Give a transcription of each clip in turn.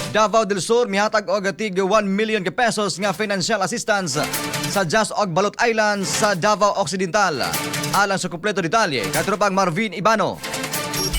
Davao del Sur mihatag og tig 1 million ka pesos nga financial assistance sa Jas og Balot Islands sa Davao Occidental. Alang sa kumpleto detalye, katropang Marvin Ibano.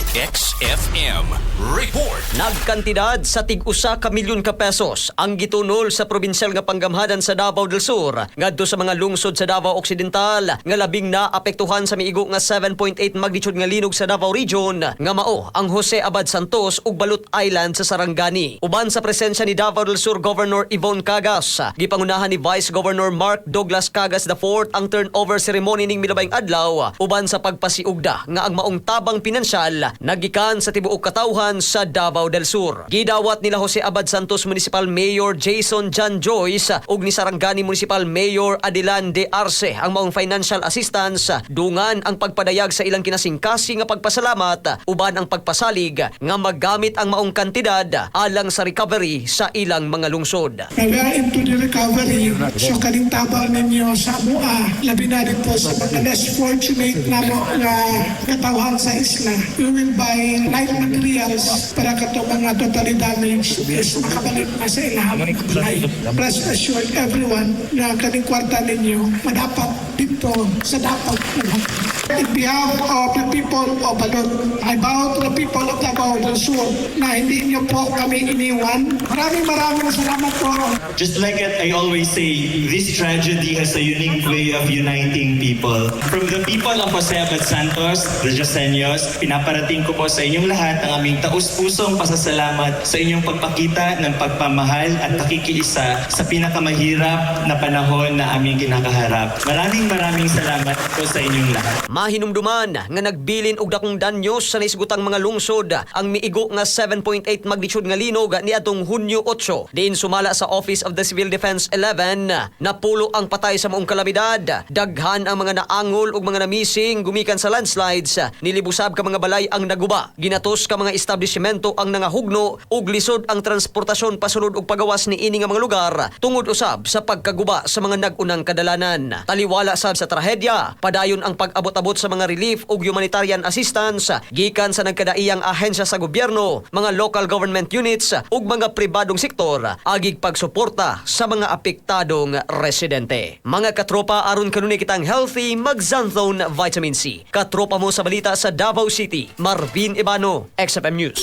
XFM Report. Nagkantidad sa tig-usa ka milyon ka pesos ang gitunol sa probinsyal nga panggamhanan sa Davao del Sur ngadto sa mga lungsod sa Davao Occidental nga labing naapektuhan sa miigo nga 7.8 magnitude nga linog sa Davao Region nga mao ang Jose Abad Santos ug Balot Island sa Sarangani. Uban sa presensya ni Davao del Sur Governor Yvonne Cagas, gipangunahan ni Vice Governor Mark Douglas Cagas IV ang turnover ceremony ning milabayng adlaw uban sa pagpasiugda nga ang maong tabang pinansyal nagikan sa tibuok katawhan sa Davao del Sur. Gidawat nila Jose Abad Santos Municipal Mayor Jason John Joyce ug ni Sarangani Municipal Mayor Adilan de Arce ang maong financial assistance dungan ang pagpadayag sa ilang kinasingkasi nga pagpasalamat uban ang pagpasalig nga maggamit ang maong kantidad alang sa recovery sa ilang mga lungsod. We are into the recovery. So kalintabang ninyo sa MUA, labi na rin po sa mga less fortunate na katawhan sa isla. We will buy light materials para kato mga totally damaged is makabalik na sa ilahang life. Rest assured everyone na kaning kwarta ninyo madapat dito sa dapat. In behalf of the people of Balot, I bow to the people of Davao del Sur na hindi niyo po kami iniwan. Maraming salamat po. Just like I always say, this tragedy has a unique way of uniting people. From the people of Jose Abad Santos, the Joseños, pinaparating ko po sa inyong lahat ang aming taus-pusong pasasalamat sa inyong pagpakita ng pagpamahal at pakikiisa sa pinakamahirap na panahon na aming kinakaharap. Maraming salamat po sa inyong lahat. Mahinumduman nga nagbilin og dakong danyos sa naisgutang mga lungsod ang miigo nga 7.8 magnitude nga linog niadtong Hunyo 8. Diin sumala sa Office of the Civil Defense 11 napulo ang patay sa maong kalamidad. Daghan ang mga naangol ug mga namising gumikan sa landslides. Nilibusab ka mga balay ang naguba. Ginatos ka mga establishmento ang nangahugno ug lisod ang transportasyon pasulod og pagawas ni ini nga mga lugar tungod usab sa pagkaguba sa mga nag-unang kadalanan. Taliwala sab sa trahedya, padayon ang pag-abot-abot sa mga relief ug humanitarian assistance gikan sa nagkadaiyang ahensya sa gobyerno, mga local government units ug mga pribadong sektor agig pagsuporta sa mga apektadong residente. Mga katropa, aron kanunay kitang healthy, mag Xanthone Vitamin C. Katropa mo sa balita sa Davao City, Marvin Ibano, XFM News.